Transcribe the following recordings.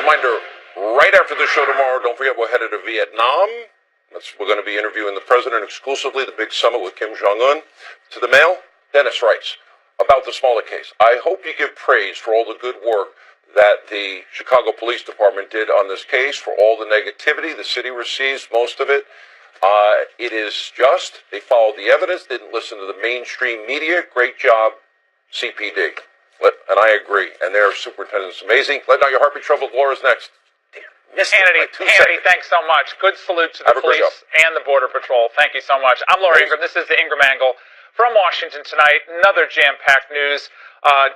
Reminder, right after the show tomorrow, don't forget we're headed to Vietnam. We're going to be interviewing the president exclusively, the big summit with Kim Jong-un. To the Mail, Dennis writes about the Smollett case. I hope you give praise for all the good work that the Chicago Police Department did on this case, for all the negativity the city receives, most of it. It is just, they followed the evidence, didn't listen to the mainstream media. Great job, CPD. And I agree. And their superintendent's amazing. Let Not Your Heart Be Troubled. Laura's next. Hannity, thanks so much. Good salute to the police and the Border Patrol. Thank you so much. I'm Laura Ingraham. This is the Ingraham Angle from Washington tonight. Another jam-packed news.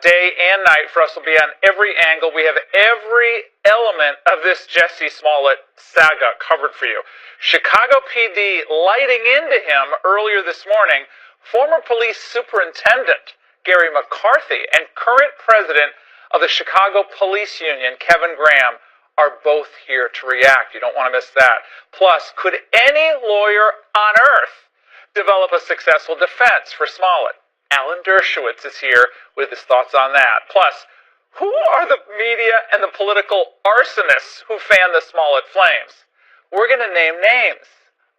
Day and night for us will be on every angle. We have every element of this Jussie Smollett saga covered for you. Chicago PD lighting into him earlier this morning. Former police superintendent Gary McCarthy and current president of the Chicago Police Union, Kevin Ingraham, are both here to react. You don't want to miss that. Plus, could any lawyer on earth develop a successful defense for Smollett? Alan Dershowitz is here with his thoughts on that. Plus, who are the media and the political arsonists who fan the Smollett flames? We're going to name names.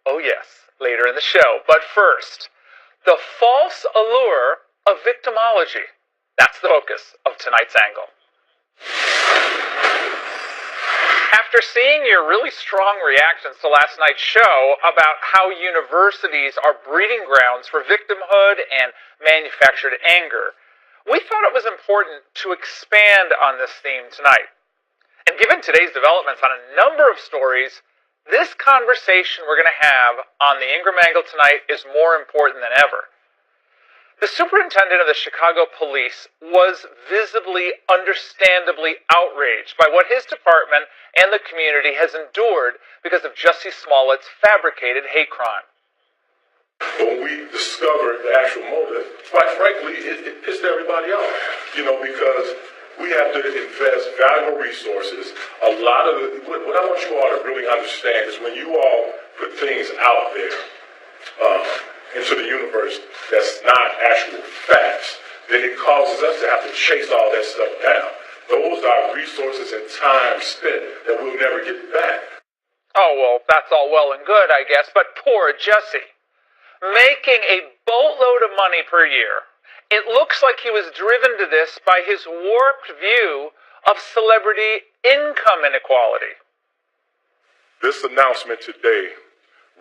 Oh yes, later in the show. But first, the false allure of victimology. That's the focus of tonight's angle. After seeing your really strong reactions to last night's show about how universities are breeding grounds for victimhood and manufactured anger, we thought it was important to expand on this theme tonight. And given today's developments on a number of stories, this conversation we're going to have on the Ingraham Angle tonight is more important than ever. The superintendent of the Chicago Police was visibly, understandably outraged by what his department and the community has endured because of Jussie Smollett's fabricated hate crime. When we discovered the actual motive, quite frankly, it pissed everybody off, because we have to invest valuable resources. A lot of what I want you all to really understand is when you all put things out there, into the universe that's not actual facts, then it causes us to have to chase all that stuff down. Those are resources and time spent that we'll never get back. Oh, well, that's all well and good, I guess, but poor Jussie. Making a boatload of money per year, it looks like he was driven to this by his warped view of celebrity income inequality. This announcement today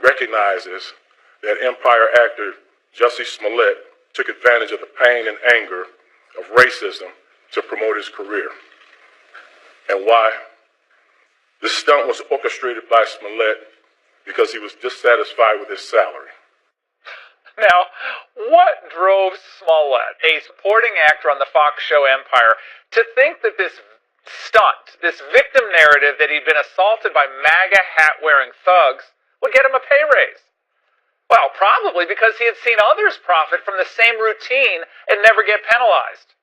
recognizes that Empire actor Jussie Smollett took advantage of the pain and anger of racism to promote his career. And why? This stunt was orchestrated by Smollett because he was dissatisfied with his salary. Now, what drove Smollett, a supporting actor on the Fox show Empire, to think that this stunt, this victim narrative that he'd been assaulted by MAGA hat-wearing thugs, would get him a pay raise? Well, probably because he had seen others profit from the same routine and never get penalized.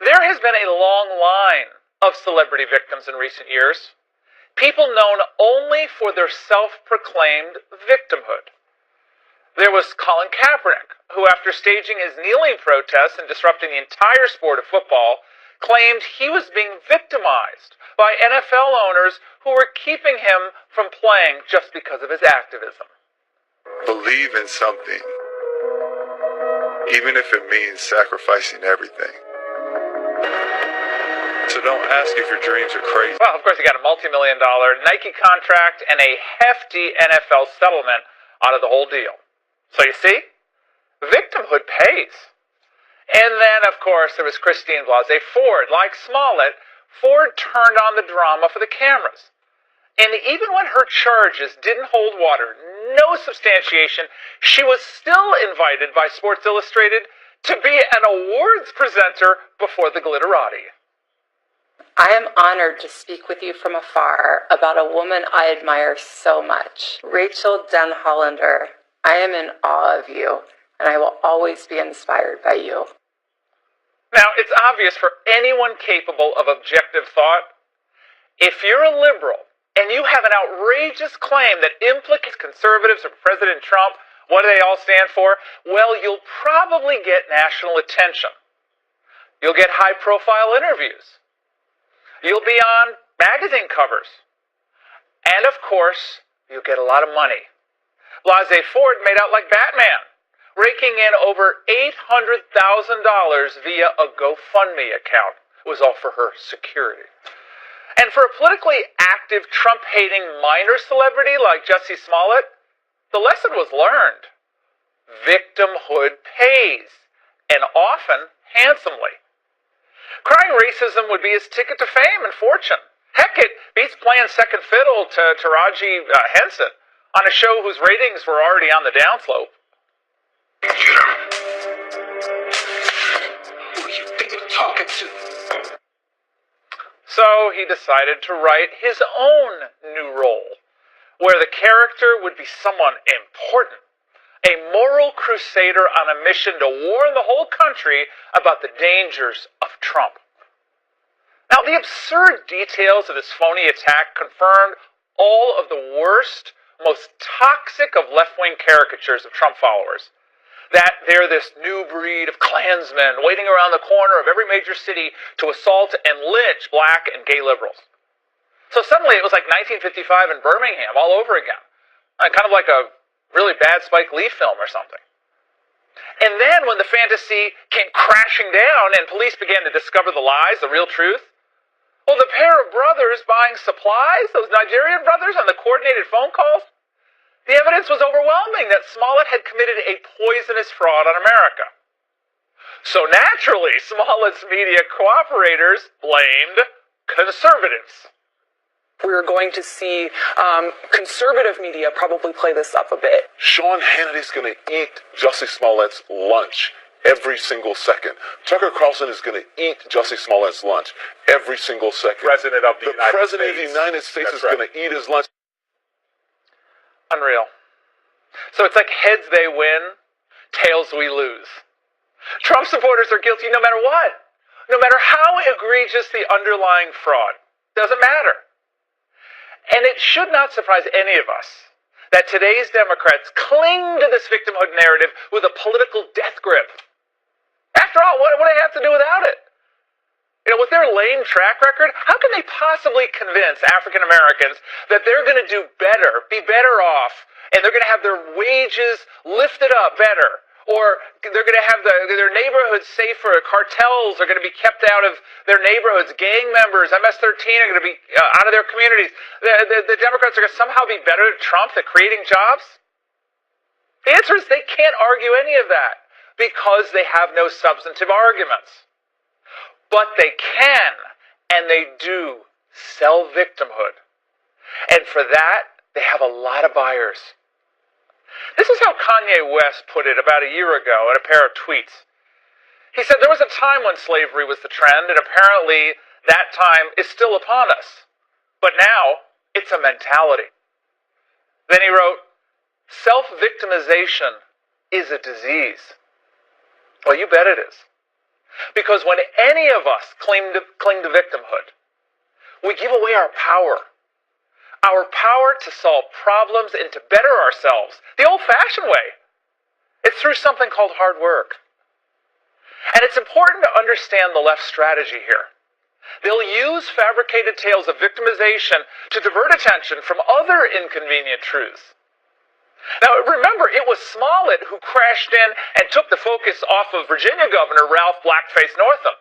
There has been a long line of celebrity victims in recent years. People known only for their self-proclaimed victimhood. There was Colin Kaepernick, who after staging his kneeling protests and disrupting the entire sport of football, claimed he was being victimized by NFL owners who were keeping him from playing just because of his activism. Believe in something, even if it means sacrificing everything. So don't ask if your dreams are crazy. Well, of course, he got a multi-million-dollar Nike contract and a hefty NFL settlement out of the whole deal. So you see, victimhood pays. And then, of course, there was Christine Blasey Ford. Like Smollett, Ford turned on the drama for the cameras. And even when her charges didn't hold water, no substantiation, she was still invited by Sports Illustrated to be an awards presenter before the glitterati. I am honored to speak with you from afar about a woman I admire so much, Rachel Denhollander. I am in awe of you, and I will always be inspired by you. Now, it's obvious for anyone capable of objective thought, if you're a liberal, and you have an outrageous claim that implicates conservatives or President Trump, what do they all stand for? Well, you'll probably get national attention. You'll get high-profile interviews. You'll be on magazine covers. And of course, you get a lot of money. Blasey Ford made out like Batman, raking in over $800,000 via a GoFundMe account. It was all for her security. And for a politically active, Trump-hating minor celebrity like Jussie Smollett, the lesson was learned. Victimhood pays, and often handsomely. Crying racism would be his ticket to fame and fortune. Heck, it beats playing second fiddle to Taraji Henson on a show whose ratings were already on the downslope. Who you think you're talking to? So he decided to write his own new role, where the character would be someone important, a moral crusader on a mission to warn the whole country about the dangers of Trump. Now, the absurd details of this phony attack confirmed all of the worst, most toxic of left-wing caricatures of Trump followers. That they're this new breed of Klansmen waiting around the corner of every major city to assault and lynch black and gay liberals. So suddenly it was like 1955 in Birmingham all over again. Kind of like a really bad Spike Lee film or something. And then when the fantasy came crashing down and police began to discover the lies, the real truth, well, the pair of brothers buying supplies, those Nigerian brothers on the coordinated phone calls, the evidence was overwhelming that Smollett had committed a poisonous fraud on America. So naturally, Smollett's media cooperators blamed conservatives. We're going to see conservative media probably play this up a bit. Sean Hannity's going to eat Jussie Smollett's lunch every single second. Tucker Carlson is going to eat Jussie Smollett's lunch every single second. President of the President of the United States is going to eat his lunch. Unreal. So it's like heads they win, tails we lose. Trump supporters are guilty no matter what. No matter how egregious the underlying fraud. Doesn't matter. And it should not surprise any of us that today's Democrats cling to this victimhood narrative with a political death grip. After all, what do they have to do without it? You know, with their lame track record, how can they possibly convince African Americans that they're going to do better, be better off, and they're going to have their wages lifted up better, or they're going to have their neighborhoods safer, cartels are going to be kept out of their neighborhoods, gang members, MS-13 are going to be out of their communities. The Democrats are going to somehow be better at Trump at creating jobs? The answer is they can't argue any of that because they have no substantive arguments. But they can, and they do, sell victimhood. And for that, they have a lot of buyers. This is how Kanye West put it about a year ago in a pair of tweets. He said there was a time when slavery was the trend, and apparently that time is still upon us. But now, it's a mentality. Then he wrote, self-victimization is a disease. Well, you bet it is. Because when any of us cling to victimhood, we give away our power. Our power to solve problems and to better ourselves, the old-fashioned way. It's through something called hard work. And it's important to understand the left's strategy here. They'll use fabricated tales of victimization to divert attention from other inconvenient truths. Now, remember, it was Smollett who crashed in and took the focus off of Virginia Governor Ralph Blackface Northam.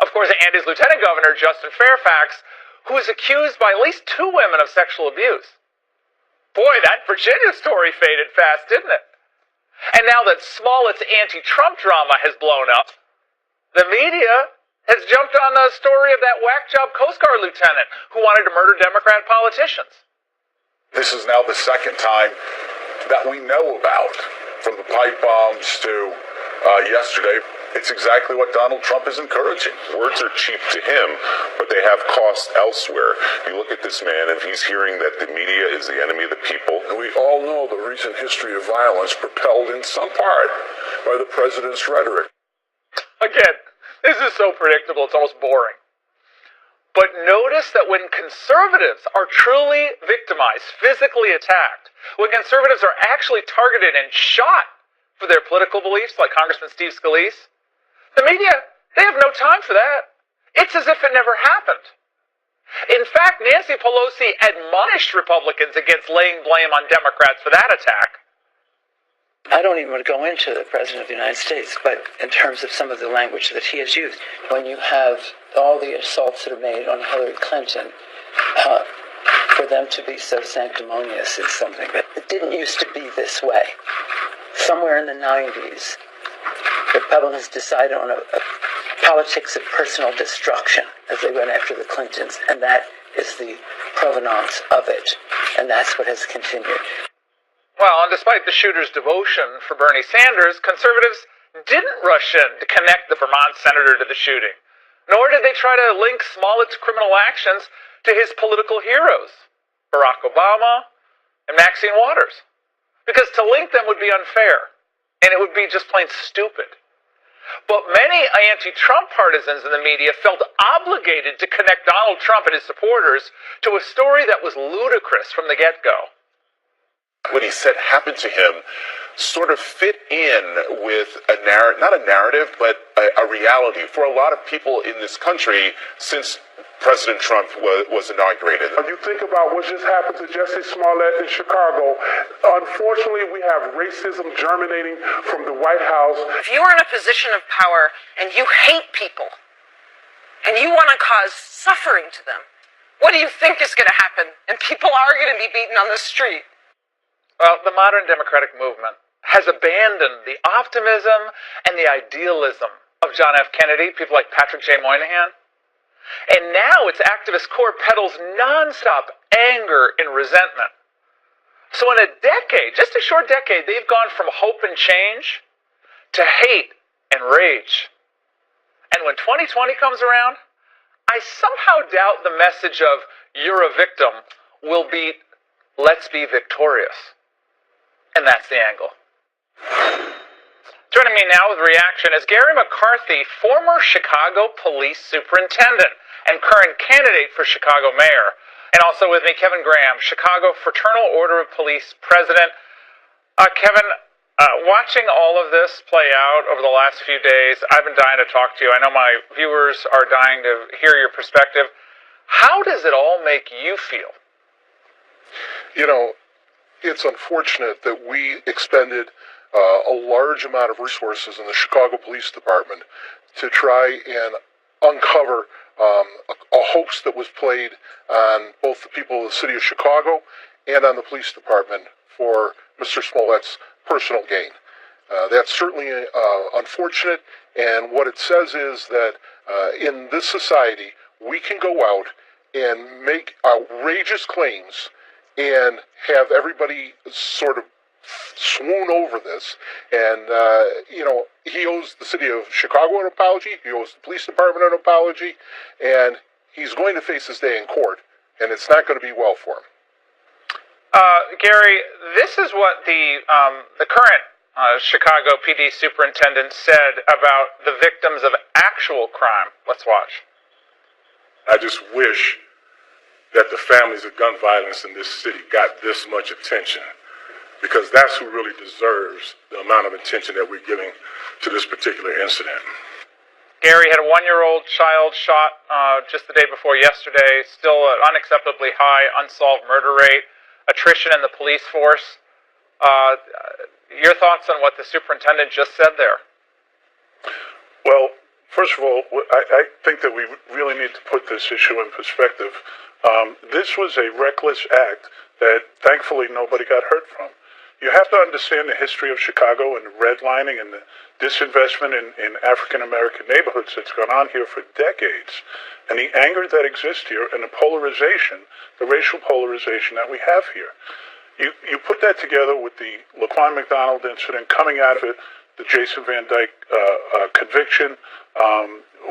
Of course, Andy's Lieutenant Governor, Justin Fairfax, who was accused by at least 2 women of sexual abuse. Boy, that Virginia story faded fast, didn't it? And now that Smollett's anti-Trump drama has blown up, the media has jumped on the story of that whack job Coast Guard lieutenant who wanted to murder Democrat politicians. This is now the second time that we know about, from the pipe bombs to yesterday. It's exactly what Donald Trump is encouraging. Words are cheap to him, but they have cost elsewhere. You look at this man, and he's hearing that the media is the enemy of the people. And we all know the recent history of violence propelled in some part by the president's rhetoric. Again, this is so predictable, it's almost boring. But notice that when conservatives are truly victimized, physically attacked, when conservatives are actually targeted and shot for their political beliefs, like Congressman Steve Scalise, the media, they have no time for that. It's as if it never happened. In fact, Nancy Pelosi admonished Republicans against laying blame on Democrats for that attack. I don't even want to go into the President of the United States, but in terms of some of the language that he has used, when you have all the assaults that are made on Hillary Clinton, for them to be so sanctimonious is something that it didn't used to be this way. Somewhere in the 90s, Republicans decided on a politics of personal destruction as they went after the Clintons, and that is the provenance of it, and that's what has continued. Well, and despite the shooter's devotion for Bernie Sanders, conservatives didn't rush in to connect the Vermont senator to the shooting, nor did they try to link Smollett's criminal actions to his political heroes, Barack Obama and Maxine Waters, because to link them would be unfair, and it would be just plain stupid. But many anti-Trump partisans in the media felt obligated to connect Donald Trump and his supporters to a story that was ludicrous from the get-go. What he said happened to him sort of fit in with not a narrative, but a reality for a lot of people in this country since President Trump was inaugurated. When you think about what just happened to Jussie Smollett in Chicago, unfortunately we have racism germinating from the White House. If you are in a position of power and you hate people and you want to cause suffering to them, what do you think is going to happen? And people are going to be beaten on the street. Well, the modern Democratic movement has abandoned the optimism and the idealism of John F. Kennedy, people like Patrick J. Moynihan. And now its activist core peddles nonstop anger and resentment. So in a decade, just a short decade, they've gone from hope and change to hate and rage. And when 2020 comes around, I somehow doubt the message of "you're a victim" will beat "let's be victorious." And that's the angle. Joining me now with reaction is Gary McCarthy, former Chicago police superintendent and current candidate for Chicago mayor. And also with me, Kevin Ingraham, Chicago Fraternal Order of Police president. Kevin, watching all of this play out over the last few days, I've been dying to talk to you. I know my viewers are dying to hear your perspective. How does it all make you feel? You know, it's unfortunate that we expended a large amount of resources in the Chicago Police Department to try and uncover a hoax that was played on both the people of the city of Chicago and on the police department for Mr. Smollett's personal gain. That's certainly unfortunate, and what it says is that in this society, we can go out and make outrageous claims and have everybody sort of swoon over this. And, he owes the city of Chicago an apology, he owes the police department an apology, and he's going to face his day in court, and it's not going to be well for him. Gary, this is what the current Chicago PD superintendent said about the victims of actual crime. Let's watch. I just wish that the families of gun violence in this city got this much attention, because that's who really deserves the amount of attention that we're giving to this particular incident. Gary had a 1-year-old child shot just the day before yesterday, still an unacceptably high unsolved murder rate, attrition in the police force. Your thoughts on what the superintendent just said there? Well, first of all, I think that we really need to put this issue in perspective. This was a reckless act that thankfully nobody got hurt from. You have to understand the history of Chicago and the redlining and the disinvestment in African-American neighborhoods that's gone on here for decades, and the anger that exists here and the polarization, the racial polarization that we have here. You put that together with the Laquan McDonald incident coming out of it, the Jason Van Dyke conviction.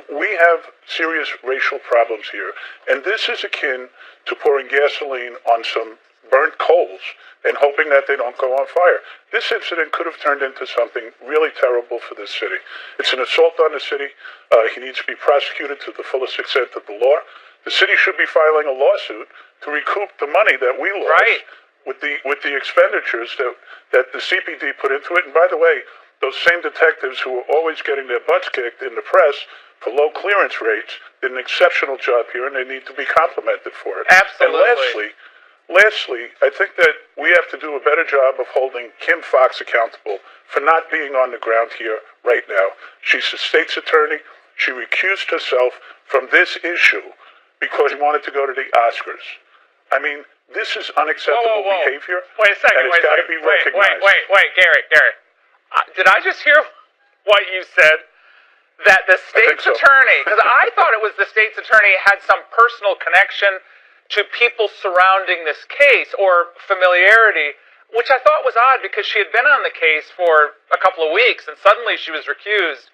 We have serious racial problems here, and this is akin to pouring gasoline on some burnt coals and hoping that they don't go on fire. This incident could have turned into something really terrible for this city. It's an assault on the city. He needs to be prosecuted to the fullest extent of the law. The city should be filing a lawsuit to recoup the money that we lost with the expenditures that the CPD put into it. And by the way, those same detectives who were always getting their butts kicked in the press for low clearance rates, did an exceptional job here, and they need to be complimented for it. Absolutely. And lastly, I think that we have to do a better job of holding Kim Foxx accountable for not being on the ground here right now. She's the state's attorney. She recused herself from this issue because she wanted to go to the Oscars. I mean, this is unacceptable behavior. Wait a second. And it's got to be recognized. Wait, Gary. Did I just hear what you said? That the state's attorney, because I thought it was the state's attorney had some personal connection to people surrounding this case or familiarity, which I thought was odd because she had been on the case for a couple of weeks and suddenly she was recused.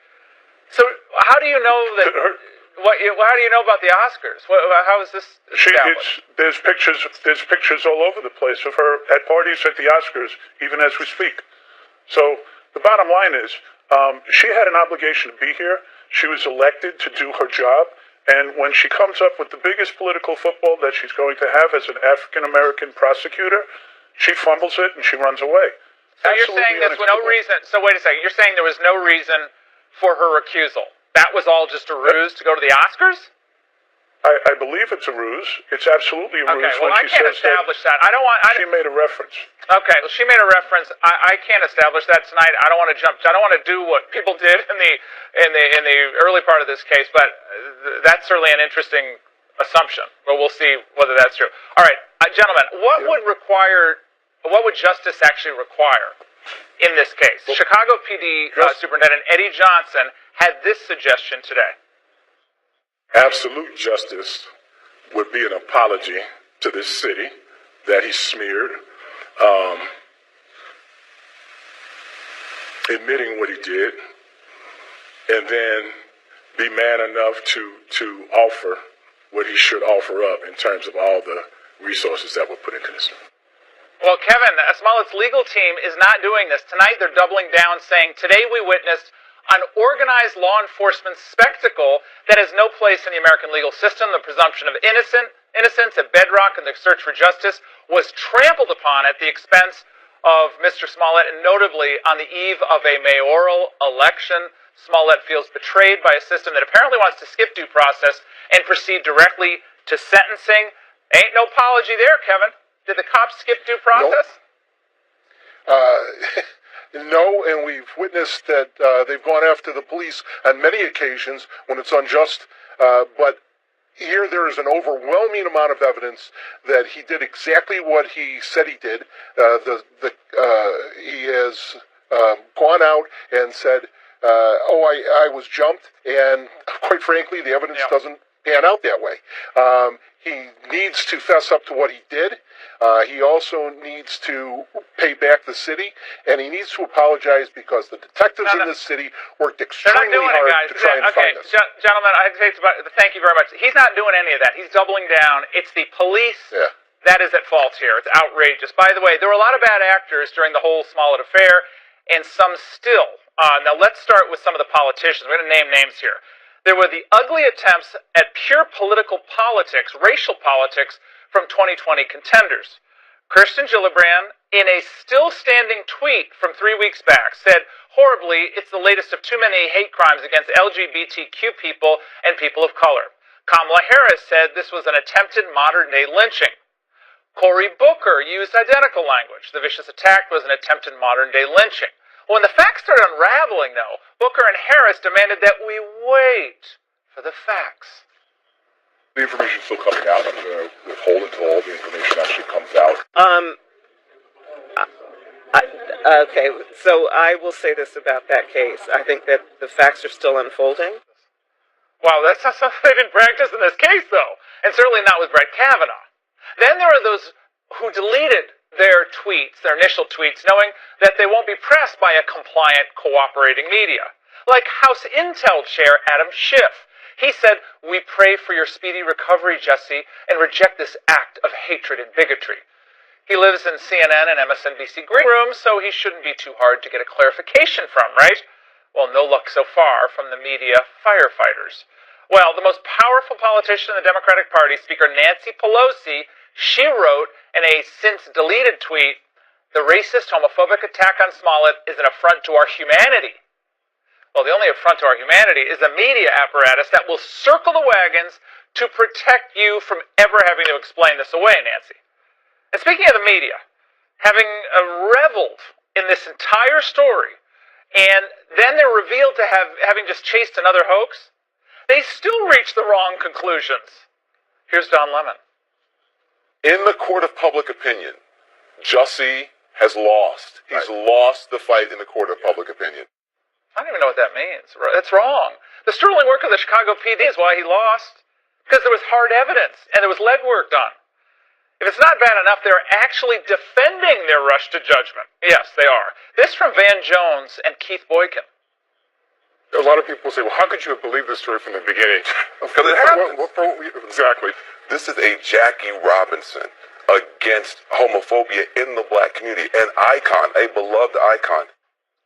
So how do you know that? How do you know about the Oscars? How is this established? There's pictures all over the place of her at parties at the Oscars, even as we speak. So the bottom line is, she had an obligation to be here. She was elected to do her job. And when she comes up with the biggest political football that she's going to have as an African-American prosecutor, she fumbles it and she runs away. So you're saying there's no reason. So wait a second. You're saying there was no reason for her recusal. That was all just a ruse to go to the Oscars? I believe it's a ruse. It's absolutely a ruse. Okay, well, I can't establish that. She made a reference. Okay, well, she made a reference. I can't establish that tonight. I don't want to jump. I don't want to do what people did in the early part of this case, but that's certainly an interesting assumption. But we'll see whether that's true. All right, gentlemen, what would justice actually require in this case? Chicago PD Superintendent Eddie Johnson had this suggestion today. Absolute justice would be an apology to this city that he smeared, admitting what he did, and then be man enough to offer what he should offer up in terms of all the resources that were put into this. Well, Kevin, Smollett's legal team is not doing this. Tonight they're doubling down, saying, today we witnessed an organized law enforcement spectacle that has no place in the American legal system. The presumption of innocence, a bedrock in the search for justice, was trampled upon at the expense of Mr. Smollett, and notably on the eve of a mayoral election. Smollett feels betrayed by a system that apparently wants to skip due process and proceed directly to sentencing. Ain't no apology there, Kevin. Did the cops skip due process? Nope. No, and we've witnessed that they've gone after the police on many occasions when it's unjust, but here there is an overwhelming amount of evidence that he did exactly what he said he did. He has gone out and said, I was jumped, and quite frankly, the evidence doesn't pan out that way. He needs to fess up to what he did. He also needs to pay back the city, and he needs to apologize because the detectives in this city worked extremely hard to try and find us. Gentlemen, thank you very much. He's not doing any of that. He's doubling down. It's the police that is at fault here. It's outrageous. By the way, there were a lot of bad actors during the whole Smollett affair, and some still. Now, let's start with some of the politicians. We're going to name names here. There were the ugly attempts at pure political politics, racial politics, from 2020 contenders. Kirsten Gillibrand, in a still-standing tweet from 3 weeks back, said, horribly, it's the latest of too many hate crimes against LGBTQ people and people of color. Kamala Harris said this was an attempted modern-day lynching. Cory Booker used identical language. The vicious attack was an attempted modern-day lynching. When the facts started unraveling, though, Booker and Harris demanded that we wait for the facts. The information's still coming out. I'm going to withhold until all the information actually comes out. Okay, so I will say this about that case. I think that the facts are still unfolding. Wow, that's not something they didn't practice in this case, though. And certainly not with Brett Kavanaugh. Then there are those who deleted their tweets, their initial tweets, knowing that they won't be pressed by a compliant, cooperating media. Like House Intel Chair Adam Schiff. He said, we pray for your speedy recovery, Jesse, and reject this act of hatred and bigotry. He lives in CNN and MSNBC green rooms, so he shouldn't be too hard to get a clarification from, right? Well, no luck so far from the media firefighters. Well, the most powerful politician in the Democratic Party, Speaker Nancy Pelosi, she wrote in a since-deleted tweet, the racist, homophobic attack on Smollett is an affront to our humanity. Well, the only affront to our humanity is a media apparatus that will circle the wagons to protect you from ever having to explain this away, Nancy. And speaking of the media, having reveled in this entire story, and then they're revealed to having just chased another hoax, they still reach the wrong conclusions. Here's Don Lemon. In the court of public opinion, Jussie has lost. He's lost the fight in the court of public opinion. I don't even know what that means. That's wrong. The sterling work of the Chicago PD is why he lost. Because there was hard evidence, and there was legwork done. If it's not bad enough, they're actually defending their rush to judgment. Yes, they are. This from Van Jones and Keith Boykin. A lot of people say, well, how could you have believed this story from the beginning? Because it happened. Exactly. This is a Jackie Robinson against homophobia in the black community. An icon, a beloved icon.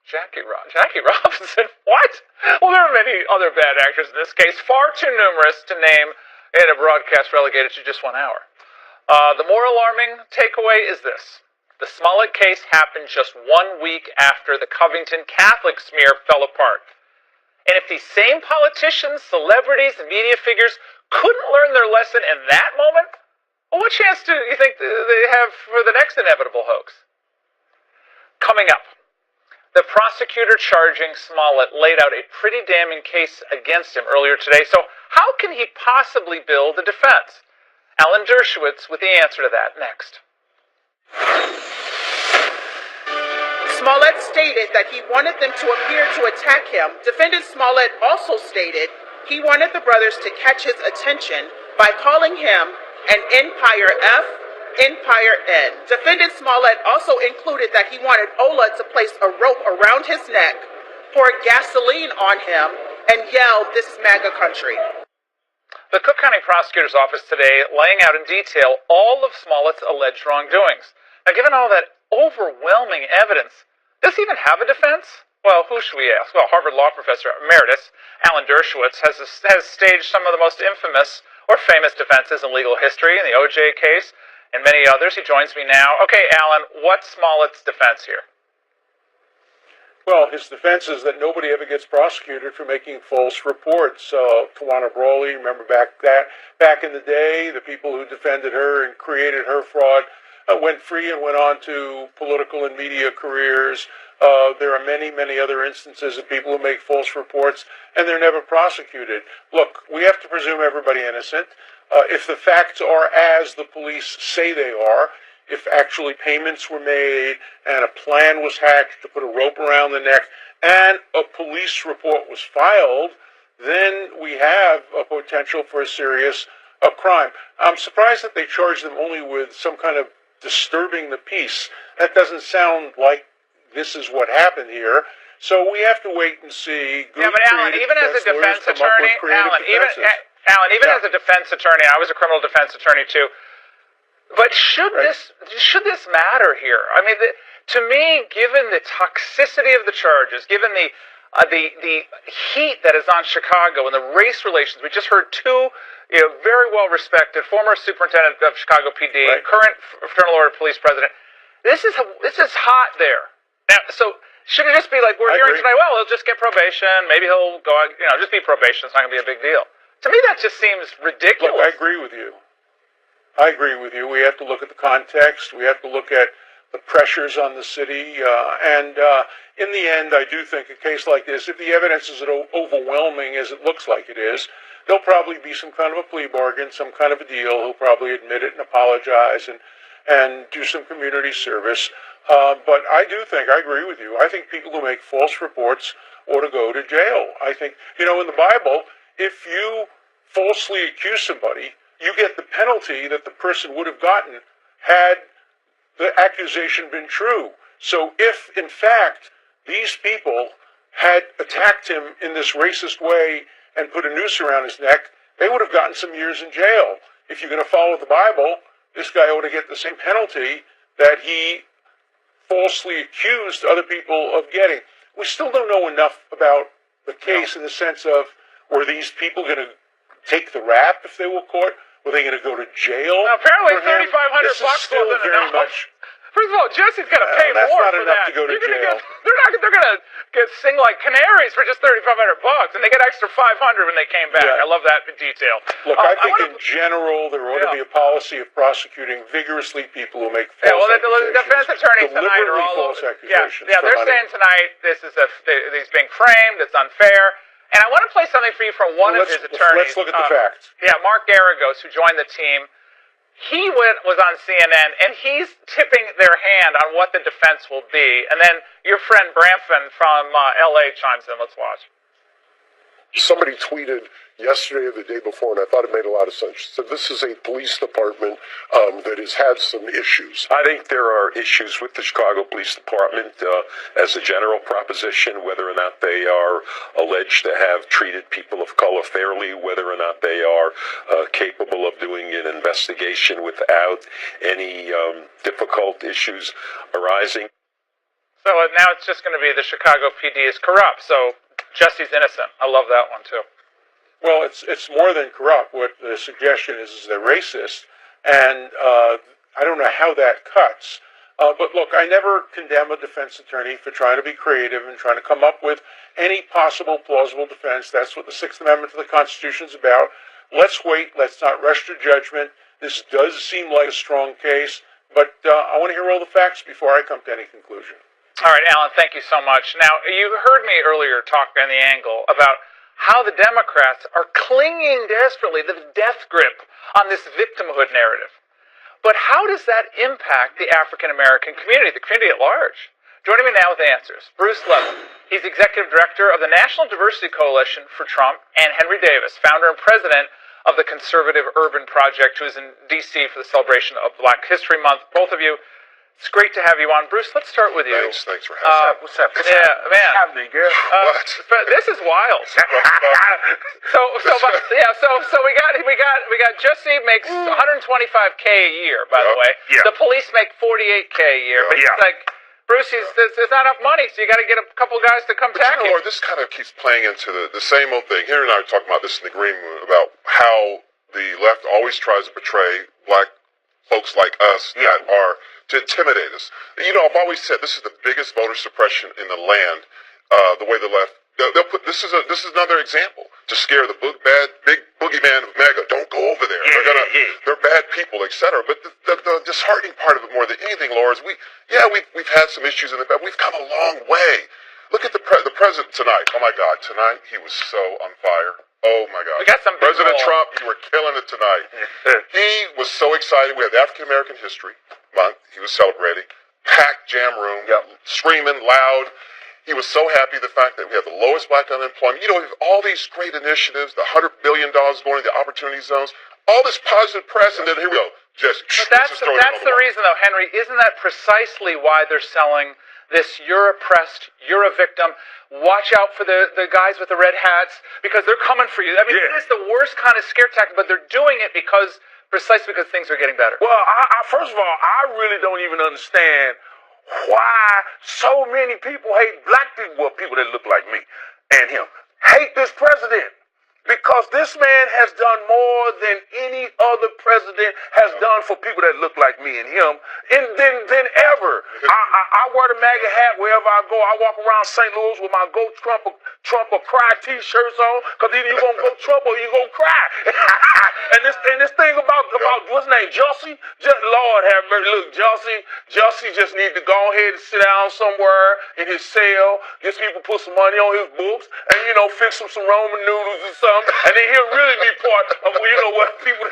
Jackie Robinson? What? Well, there are many other bad actors in this case, far too numerous to name in a broadcast relegated to just 1 hour. The more alarming takeaway is this. The Smollett case happened just 1 week after the Covington Catholic smear fell apart. And if these same politicians, celebrities, and media figures couldn't learn their lesson in that moment, well, what chance do you think they have for the next inevitable hoax? Coming up, the prosecutor charging Smollett laid out a pretty damning case against him earlier today, so how can he possibly build a defense? Alan Dershowitz with the answer to that next. Smollett stated that he wanted them to appear to attack him. Defendant Smollett also stated he wanted the brothers to catch his attention by calling him an Empire F, Empire N. Defendant Smollett also included that he wanted Ola to place a rope around his neck, pour gasoline on him, and yell, "This is MAGA country." The Cook County Prosecutor's Office today laying out in detail all of Smollett's alleged wrongdoings. Now, given all that overwhelming evidence, does he even have a defense? Well, who should we ask? Well, Harvard Law Professor Emeritus Alan Dershowitz has staged some of the most infamous or famous defenses in legal history in the O.J. case and many others. He joins me now. Okay, Alan, what's Smollett's defense here? Well, his defense is that nobody ever gets prosecuted for making false reports. Tawana Brawley, remember back in the day, the people who defended her and created her fraud went free and went on to political and media careers. There are many, many other instances of people who make false reports and they're never prosecuted. Look, we have to presume everybody innocent. If the facts are as the police say they are, if actually payments were made and a plan was hatched to put a rope around the neck and a police report was filed, then we have a potential for a serious crime. I'm surprised that they charged them only with some kind of disturbing the peace. That doesn't sound like this is what happened here. So we have to wait and see. Yeah, but Alan, even as a defense attorney, Alan, even as a defense attorney, I was a criminal defense attorney too. But should this matter here? I mean, to me, given the toxicity of the charges, given the heat that is on Chicago and the race relations, we just heard two very well-respected former superintendent of Chicago PD, current Fraternal Order Police president. This is hot there. Now, so should it just be like we're hearing tonight? Well, he'll just get probation. Maybe he'll go out. Just be probation. It's not going to be a big deal. To me, that just seems ridiculous. Look, I agree with you. We have to look at the context. We have to look at the pressures on the city. And in the end, I do think a case like this, if the evidence is as overwhelming as it looks like it is, there'll probably be some kind of a plea bargain, some kind of a deal. He'll probably admit it and apologize and do some community service. But I agree with you. I think people who make false reports ought to go to jail. I think, in the Bible, if you falsely accuse somebody, you get the penalty that the person would have gotten had the accusation been true. So if, in fact, these people had attacked him in this racist way and put a noose around his neck, they would have gotten some years in jail. If you're going to follow the Bible, this guy ought to get the same penalty that he falsely accused other people of getting. We still don't know enough about the case in the sense of, were these people going to take the rap if they were caught? Were they going to go to jail? Now, apparently, $3,500 wasn't enough. First of all, Jesse's going to pay that's more not for enough that. to go to jail. They're going to get sing like canaries for just $3,500, and they get extra $500 when they came back. Yeah. I love that detail. Look, I think in general there ought to be a policy of prosecuting vigorously people who make false accusations. The defense attorneys tonight are all false accusations. Yeah, they're saying tonight he's being framed. It's unfair. And I want to play something for you from one of his attorneys. Let's look at the facts. Yeah, Mark Garagos, who joined the team. He was on CNN, and he's tipping their hand on what the defense will be. And then your friend Brampton from L.A. chimes in. Let's watch. Somebody tweeted yesterday or the day before, and I thought it made a lot of sense. She said, this is a police department that has had some issues. I think there are issues with the Chicago Police Department as a general proposition, whether or not they are alleged to have treated people of color fairly, whether or not they are capable of doing an investigation without any difficult issues arising. So now it's just going to be the Chicago PD is corrupt. So Jesse's innocent. I love that one, too. Well, it's more than corrupt. What the suggestion is they're racist, and I don't know how that cuts. But look, I never condemn a defense attorney for trying to be creative and trying to come up with any possible plausible defense. That's what the Sixth Amendment to the Constitution is about. Let's wait. Let's not rush to judgment. This does seem like a strong case, but I want to hear all the facts before I come to any conclusion. All right, Alan, thank you so much. Now, you heard me earlier talk on the angle about how the Democrats are clinging desperately to the death grip on this victimhood narrative. But how does that impact the African-American community, the community at large? Joining me now with answers, Bruce Levin. He's Executive Director of the National Diversity Coalition for Trump, and Henry Davis, founder and president of the Conservative Urban Project, who is in D.C. for the celebration of Black History Month. Both of you, it's great to have you on. Bruce, let's start with you. Thanks for having me. What's up? Man. What's happening, girl? This is wild. So we got Jesse makes $125K a year, by the way. Yeah. The police make $48K a year, but it's like, Bruce, there's not enough money, so you got to get a couple guys to come tackle you. This kind of keeps playing into the same old thing. Henry and I were talking about this in the green room about how the left always tries to portray black folks like us that are to intimidate us. You know, I've always said this is the biggest voter suppression in the land. The way the left they'll put this is another example to scare the big boogeyman of MAGA. Don't go over there. They're bad people, etc. But the disheartening part of it more than anything, Laura, is we've had some issues in the past. We've come a long way. Look at the president tonight. Oh my God, tonight he was so on fire. Oh my God. We got some President Trump, you were killing it tonight. He was so excited. We had the African American History Month. He was celebrating. Packed jam room, screaming loud. He was so happy the fact that we have the lowest black unemployment. You know, we have all these great initiatives, the $100 billion going to the opportunity zones, all this positive press, and then here we go. Jesse, that's the reason, though, Henry. Isn't that precisely why they're selling this you're oppressed, you're a victim, watch out for the guys with the red hats, because they're coming for you. I mean, it is the worst kind of scare tactic, but they're doing it precisely because things are getting better. Well, first of all, I really don't even understand why so many people hate black people, well, people that look like me and him, hate this president. Because this man has done more than any other president has done for people that look like me and him than ever. I wear the MAGA hat wherever I go. I walk around St. Louis with my Go Trump or Cry t-shirts on, because either you're going to go Trump or you're going to cry. and this thing about what's his name, Jussie? Lord have mercy. Look, Jussie just need to go ahead and sit down somewhere in his cell, get people put some money on his books, and, fix him some Roman noodles or something, and then he'll really be part of, what people...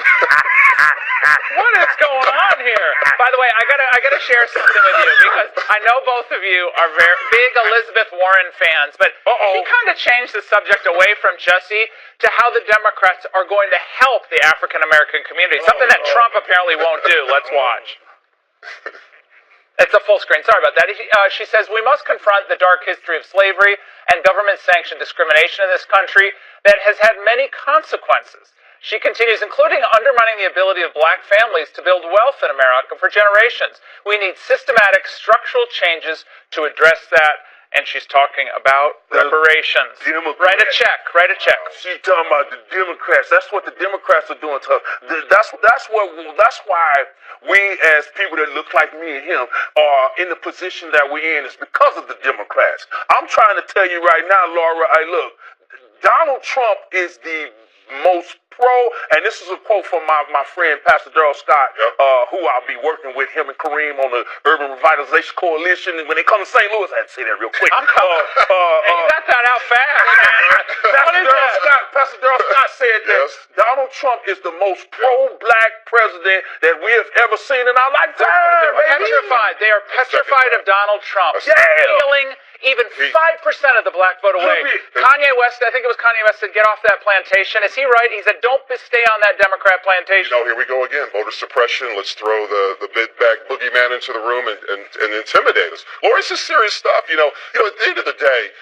What is going on here? By the way, I gotta share something with you, because I know both of you are very big Elizabeth Warren fans, but he kind of changed the subject away from Jussie to how the Democrats are going to help the African American community, something that Trump apparently won't do. Let's watch. It's a full screen. Sorry about that. She says, we must confront the dark history of slavery and government-sanctioned discrimination in this country that has had many consequences. She continues, including undermining the ability of black families to build wealth in America for generations. We need systematic structural changes to address that. and she's talking about reparations. Write a check. Write a check. She's talking about the Democrats. That's what the Democrats are doing to her. That's why we, as people that look like me and him, are in the position that we're in. Is because of the Democrats. I'm trying to tell you right now, Laura. Hey, look, Donald Trump is the most pro, and this is a quote from my friend Pastor Darrell Scott, who I'll be working with him and Kareem on the Urban Revitalization Coalition. And when they come to St. Louis, I had to say that real quick. I'm coming. And you got that out fast, man. Pastor Darrell Scott said that Donald Trump is the most pro-black president that we have ever seen in our lifetime. They're petrified. They are petrified of Donald Trump. Stealing even 5% of the black vote away. Kanye West, I think it was Kanye West, said, get off that plantation. Is he right? He said, don't stay on that Democrat plantation. Here we go again. Voter suppression. Let's throw the big bag boogeyman into the room and intimidate us. Laura, this is serious stuff. At the end of the day,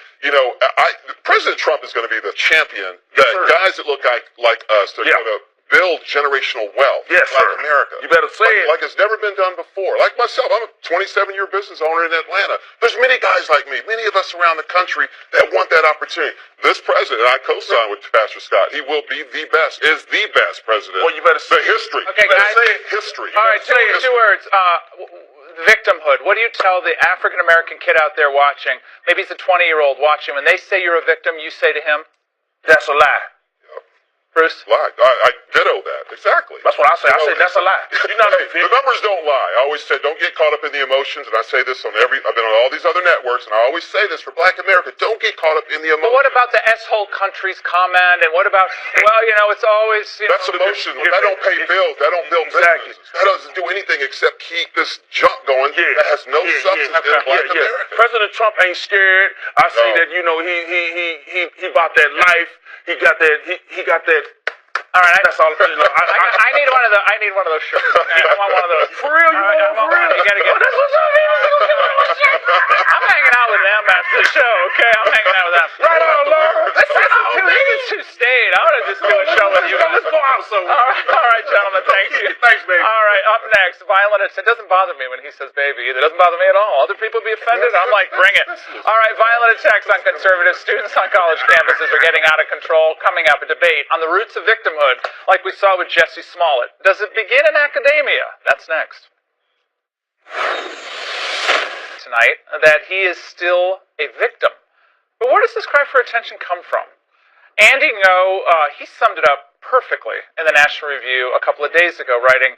President Trump is going to be the champion. Guys that look like us, they're going to build generational wealth like America. You better say it. Like it's never been done before. Like myself, I'm a 27-year business owner in Atlanta. There's many guys like me, many of us around the country that want that opportunity. This president, I co-sign with Pastor Scott, he will be the best, is the best president. Well, you better say history. Okay, guys. Say history. All right, tell you 2 words. Victimhood. What do you tell the African-American kid out there watching? Maybe he's a 20-year-old watching. When they say you're a victim, you say to him, that's a lie. Bruce? Lie. I ditto that. Exactly. That's what I say. I say that's a lie. You're not the numbers don't lie. I always say don't get caught up in the emotions, and I say this on I've been on all these other networks, and I always say this for Black America, don't get caught up in the emotions. But what about the S-hole countries comment, and what about, it's always, That's emotion. That don't pay bills. That don't build businesses. That doesn't do anything except keep this junk going that has no substance in Black America. President Trump ain't scared. I say that, he bought that life. He got that. All right, that's all. I need one of those shirts. I want one of those. For real, for real. You gotta get. That's what's up, I'm hanging out with them after the show. Okay, I'm hanging out with them. Right on, Laura. This is too staid. I want to just do a show with you. Let's go out somewhere. All right, gentlemen. Thank you. Thanks, baby. All right, up next, violent. It doesn't bother me when he says baby either. It doesn't bother me at all. Other people be offended. I'm like, bring it. All right, violent attacks on conservative students on college campuses are getting out of control. Coming up, a debate on the roots of victimhood, like we saw with Jesse Smollett. Does it begin in academia? That's next. Tonight, that he is still a victim. But where does this cry for attention come from? Andy Ngo, he summed it up perfectly in the National Review a couple of days ago, writing,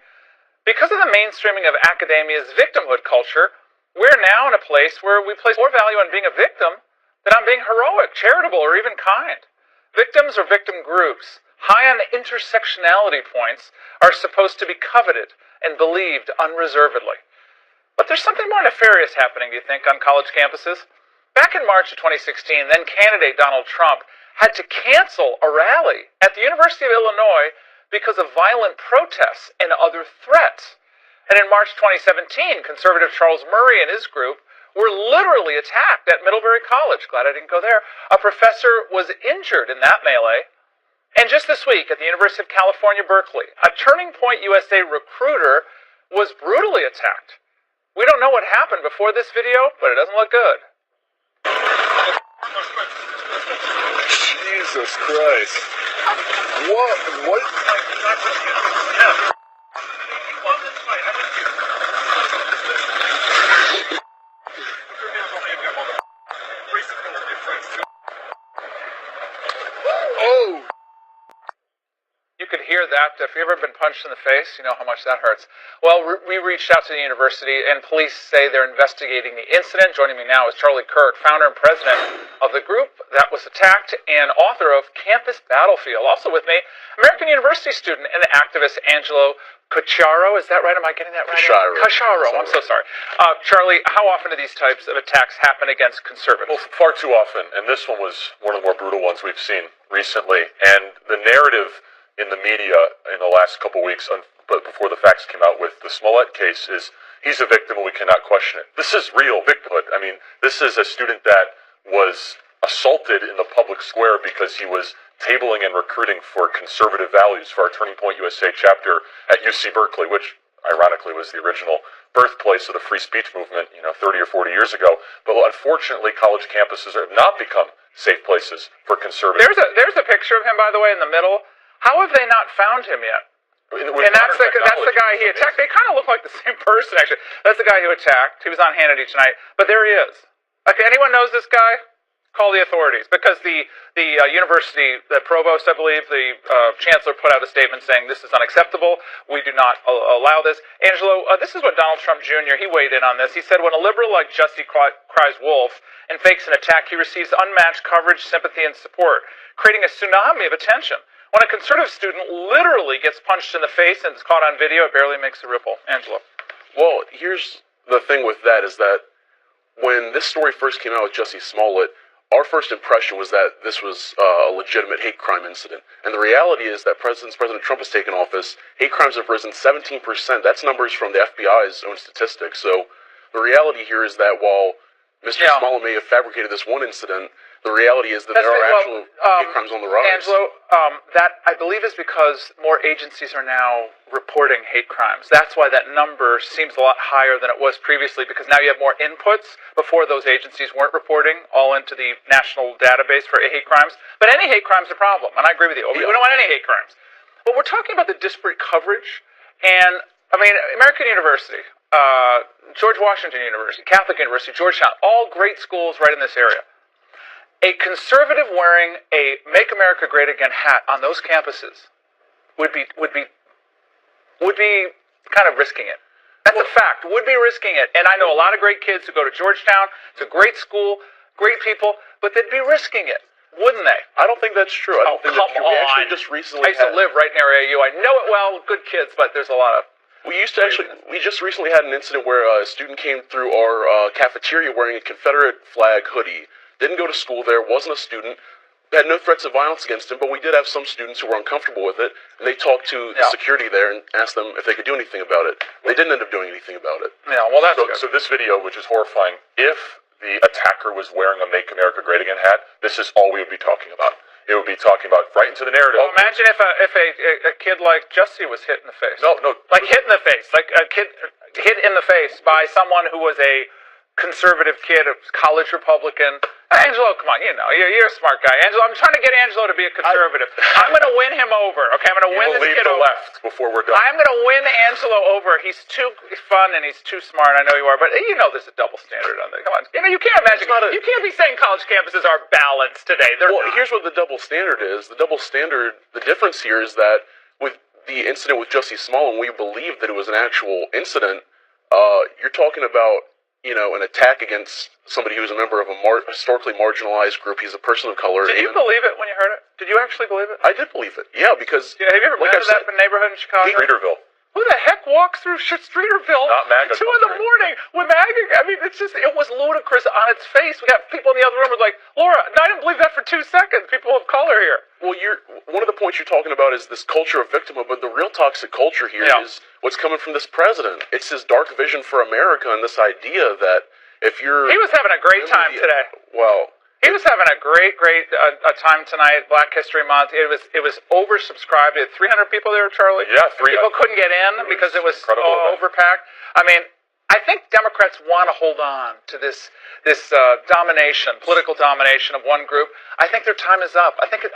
because of the mainstreaming of academia's victimhood culture, we're now in a place where we place more value on being a victim than on being heroic, charitable, or even kind. Victims or victim groups, high on intersectionality points, are supposed to be coveted and believed unreservedly. But there's something more nefarious happening, do you think, on college campuses? Back in March of 2016, then candidate Donald Trump had to cancel a rally at the University of Illinois because of violent protests and other threats. And in March 2017, conservative Charles Murray and his group were literally attacked at Middlebury College. Glad I didn't go there. A professor was injured in that melee. And just this week at the University of California, Berkeley, a Turning Point USA recruiter was brutally attacked. We don't know what happened before this video, but it doesn't look good. Jesus Christ. What? Oh! You could hear that. If you've ever been punched in the face, you know how much that hurts. Well, we reached out to the university, and police say they're investigating the incident. Joining me now is Charlie Kirk, founder and president of the group that was attacked and author of Campus Battlefield. Also with me, American University student and activist Angelo Cacciaro. Is that right? Am I getting that right? Cacciaro. I'm so sorry. Charlie, how often do these types of attacks happen against conservatives? Well, far too often, and this one was one of the more brutal ones we've seen recently. And the narrative in the media in the last couple weeks, but before the facts came out with the Smollett case, is he's a victim and we cannot question it. This is real victimhood. I mean, this is a student that was assaulted in the public square because he was tabling and recruiting for conservative values for our Turning Point USA chapter at UC Berkeley, which ironically was the original birthplace of the free speech movement, 30 or 40 years ago. But unfortunately, college campuses have not become safe places for conservatives. There's a picture of him, by the way, in the middle. How have they not found him yet? And that's the guy he attacked. They kind of look like the same person, actually. That's the guy who attacked. He was on Hannity tonight. But there he is. Okay, anyone knows this guy? Call the authorities. Because the university, the provost, I believe, the chancellor put out a statement saying this is unacceptable. We do not allow this. Angelo, this is what Donald Trump Jr., he weighed in on this. He said, when a liberal like Jussie cries wolf and fakes an attack, he receives unmatched coverage, sympathy, and support, creating a tsunami of attention. When a conservative student literally gets punched in the face and is caught on video, it barely makes a ripple. Angelo. Well, here's the thing with that is that when this story first came out with Jussie Smollett, our first impression was that this was a legitimate hate crime incident. And the reality is that President Trump has taken office, hate crimes have risen 17%. That's numbers from the FBI's own statistics. So the reality here is that while Mr. Smollett may have fabricated this one incident, the reality is that there are actual hate crimes on the rise. Angelo, that I believe is because more agencies are now reporting hate crimes. That's why that number seems a lot higher than it was previously, because now you have more inputs. Before, those agencies weren't reporting all into the national database for hate crimes. But any hate crime is a problem, and I agree with you. We don't want any hate crimes. But we're talking about the disparate coverage, and, I mean, American University, George Washington University, Catholic University, Georgetown, all great schools right in this area. A conservative wearing a "Make America Great Again" hat on those campuses would be kind of risking it. That's a fact. Would be risking it. And I know a lot of great kids who go to Georgetown. It's a great school, great people, but they'd be risking it, wouldn't they? I don't think that's true. I don't think that's true. We actually just recently I used to live right near AU. I know it well. Good kids, but there's a lot of. We just recently had an incident where a student came through our cafeteria wearing a Confederate flag hoodie. Didn't go to school there, wasn't a student, had no threats of violence against him, but we did have some students who were uncomfortable with it, and they talked to the security there and asked them if they could do anything about it. They didn't end up doing anything about it. Yeah, well, that's so this video, which is horrifying, if the attacker was wearing a "Make America Great Again" hat, this is all we would be talking about. It would be talking about right into the narrative. Well, imagine if a kid like Jussie was hit in the face. No. Like hit in the face. Like a kid hit in the face by someone who was a conservative kid, a college Republican. Angelo, come on, you're a smart guy. Angelo, I'm trying to get Angelo to be a conservative. I'm going to win him over. Okay, I'm going to win this kid over. Left before we're done. I'm going to win Angelo over. He's too fun and he's too smart. I know you are, but there's a double standard on that. Come on, you can't imagine. You can't be saying college campuses are balanced today. Here's what the double standard is. The double standard. The difference here is that with the incident with Jussie Smollett, we believe that it was an actual incident. You're talking about. An attack against somebody who was a member of a historically marginalized group. He's a person of color. Did you believe it when you heard it? Did you actually believe it? I did believe it. Yeah, because have you ever been to that neighborhood in Chicago? Streeterville. Who the heck walks through Streeterville Not MAGA 2 in the morning with MAGA? I mean, it was ludicrous on its face. We got people in the other room who were like, Laura, I didn't believe that for 2 seconds. People of color here. Well, one of the points you're talking about is this culture of victimhood, but the real toxic culture here is what's coming from this president. It's his dark vision for America and this idea that if you're... He was having a great time today. Well... He was having a great time tonight, Black History Month. It was oversubscribed. It had 300 people there, Charlie. Yeah, people couldn't get in because it was overpacked. I mean, I think Democrats want to hold on to this domination, political domination of one group. I think their time is up. I think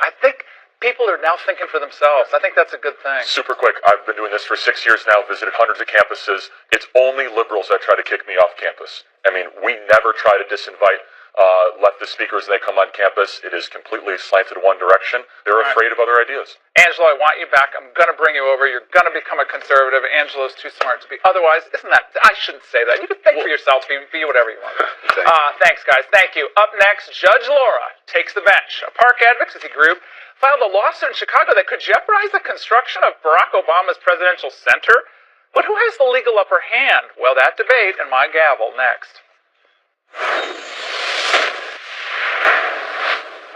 people are now thinking for themselves. I think that's a good thing. Super quick. I've been doing this for 6 years now, visited hundreds of campuses. It's only liberals that try to kick me off campus. I mean, we never try to disinvite leftist speakers when they come on campus. It is completely slanted one direction. They're afraid of other ideas. Angelo, I want you back. I'm going to bring you over. You're going to become a conservative. Angelo's too smart to be. Otherwise, isn't that... I shouldn't say that. You can think for yourself. Be whatever you want. Thanks, guys. Thank you. Up next, Judge Laura takes the bench. A park advocacy group filed a lawsuit in Chicago that could jeopardize the construction of Barack Obama's presidential center. But who has the legal upper hand? Well, that debate and my gavel next.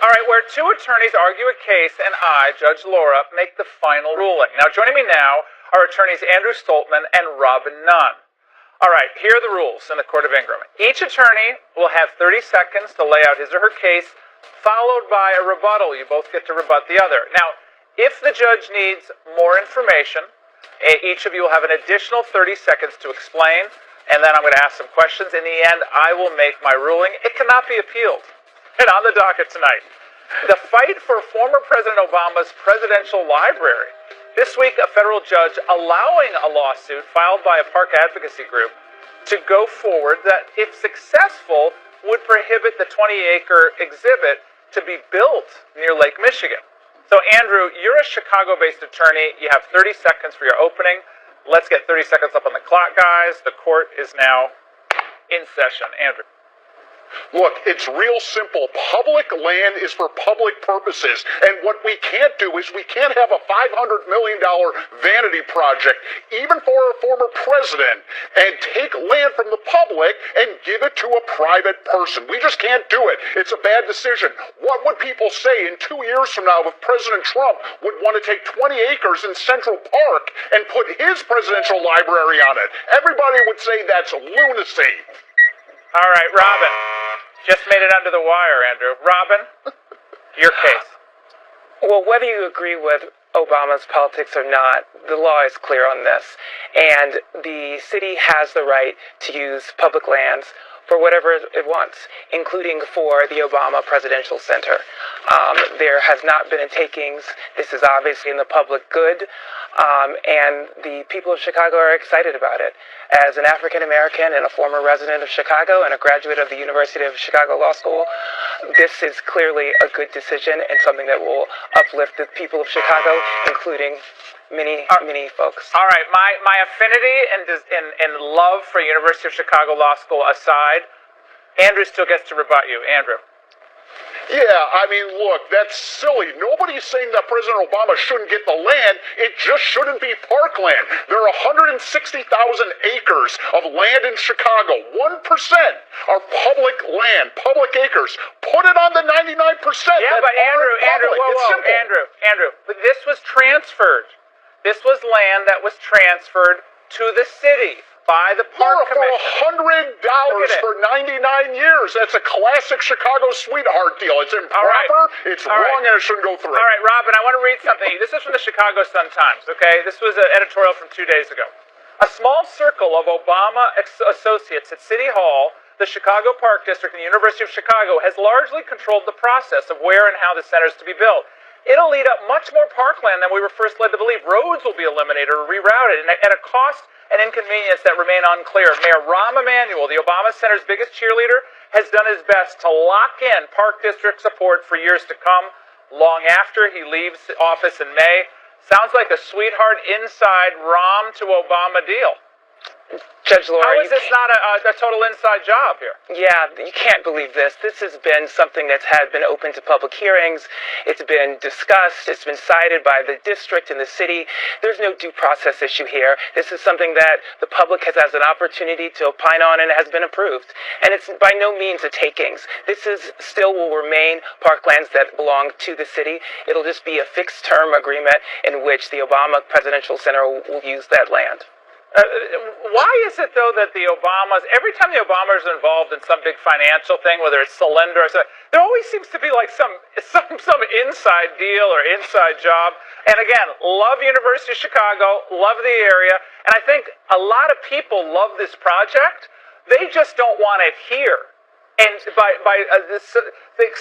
All right, where 2 attorneys argue a case and I, Judge Laura, make the final ruling. Now, joining me now are attorneys Andrew Stoltman and Robin Nunn. All right, here are the rules in the Court of Ingraham. Each attorney will have 30 seconds to lay out his or her case, followed by a rebuttal. You both get to rebut the other. Now, if the judge needs more information, Each of you will have an additional 30 seconds to explain, and then I'm going to ask some questions. In the end, I will make my ruling. It cannot be appealed. And on the docket tonight, the fight for former President Obama's presidential library. This week, a federal judge allowing a lawsuit filed by a park advocacy group to go forward that, if successful, would prohibit the 20-acre exhibit to be built near Lake Michigan. So, Andrew, you're a Chicago-based attorney. You have 30 seconds for your opening. Let's get 30 seconds up on the clock, guys. The court is now in session. Andrew. Look, it's real simple. Public land is for public purposes. And what we can't do is we can't have a $500 million vanity project, even for a former president, and take land from the public and give it to a private person. We just can't do it. It's a bad decision. What would people say in 2 years from now if President Trump would want to take 20 acres in Central Park and put his presidential library on it? Everybody would say that's lunacy. All right, Robin. Just made it under the wire, Andrew. Robin, your case. Well, whether you agree with Obama's politics or not, the law is clear on this. And the city has the right to use public lands for whatever it wants, including for the Obama Presidential Center. There has not been a takings. This is obviously in the public good, and the people of Chicago are excited about it. As an African American and a former resident of Chicago and a graduate of the University of Chicago Law School, this is clearly a good decision and something that will uplift the people of Chicago, including many folks. All right, my affinity and love for University of Chicago Law School aside, Andrew still gets to rebut you. Andrew. Yeah, I mean, look, that's silly. Nobody's saying that President Obama shouldn't get the land. It just shouldn't be parkland. There are 160,000 acres of land in Chicago. 1% are public land, public acres. Put it on the 99%. Yeah, but Andrew, but this was transferred. This was land that was transferred to the city by the Park Commission. For $100 for 99 years. That's a classic Chicago sweetheart deal. It's improper, it's wrong, and it shouldn't go through. All right, Robin, I want to read something. This is from the Chicago Sun-Times, okay? This was an editorial from 2 days ago. A small circle of Obama associates at City Hall, the Chicago Park District, and the University of Chicago has largely controlled the process of where and how the center is to be built. It'll eat up much more parkland than we were first led to believe. Roads will be eliminated or rerouted at a cost and inconvenience that remain unclear. Mayor Rahm Emanuel, the Obama Center's biggest cheerleader, has done his best to lock in Park District support for years to come, long after he leaves office in May. Sounds like a sweetheart inside Rahm to Obama deal. Judge Laura, how is this not a total inside job here? Yeah, you can't believe this. This has been something that's been open to public hearings. It's been discussed. It's been cited by the district and the city. There's no due process issue here. This is something that the public has an opportunity to opine on and has been approved. And it's by no means a takings. This is still will remain parklands that belong to the city. It'll just be a fixed term agreement in which the Obama Presidential Center will use that land. Why is it, though, that the Obamas, every time the Obamas are involved in some big financial thing, whether it's Solyndra or something, there always seems to be like some inside deal or inside job. And again, love University of Chicago, love the area, and I think a lot of people love this project. They just don't want it here. And by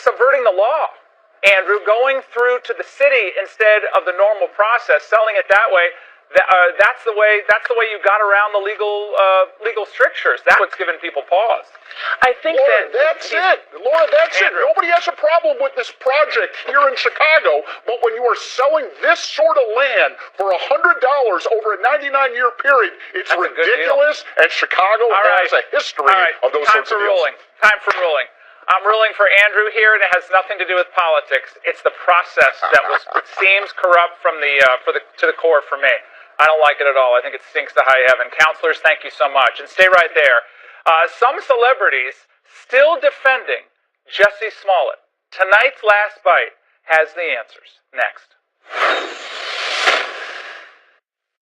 subverting the law, Andrew, going through to the city instead of the normal process, selling it that way, that's the way you got around the legal strictures. That's what's given people pause. I think Laura, that's it. Nobody has a problem with this project here in Chicago, but when you are selling this sort of land for $100 over a 99-year period, it's ridiculous. And Chicago has a history of those sorts of deals. Time for ruling. I'm ruling for Andrew here, and it has nothing to do with politics. It's the process that seems corrupt from to the core for me. I don't like it at all. I think it stinks to high heaven. Counselors, thank you so much. And stay right there. Some celebrities still defending Jussie Smollett. Tonight's Last Bite has the answers. Next.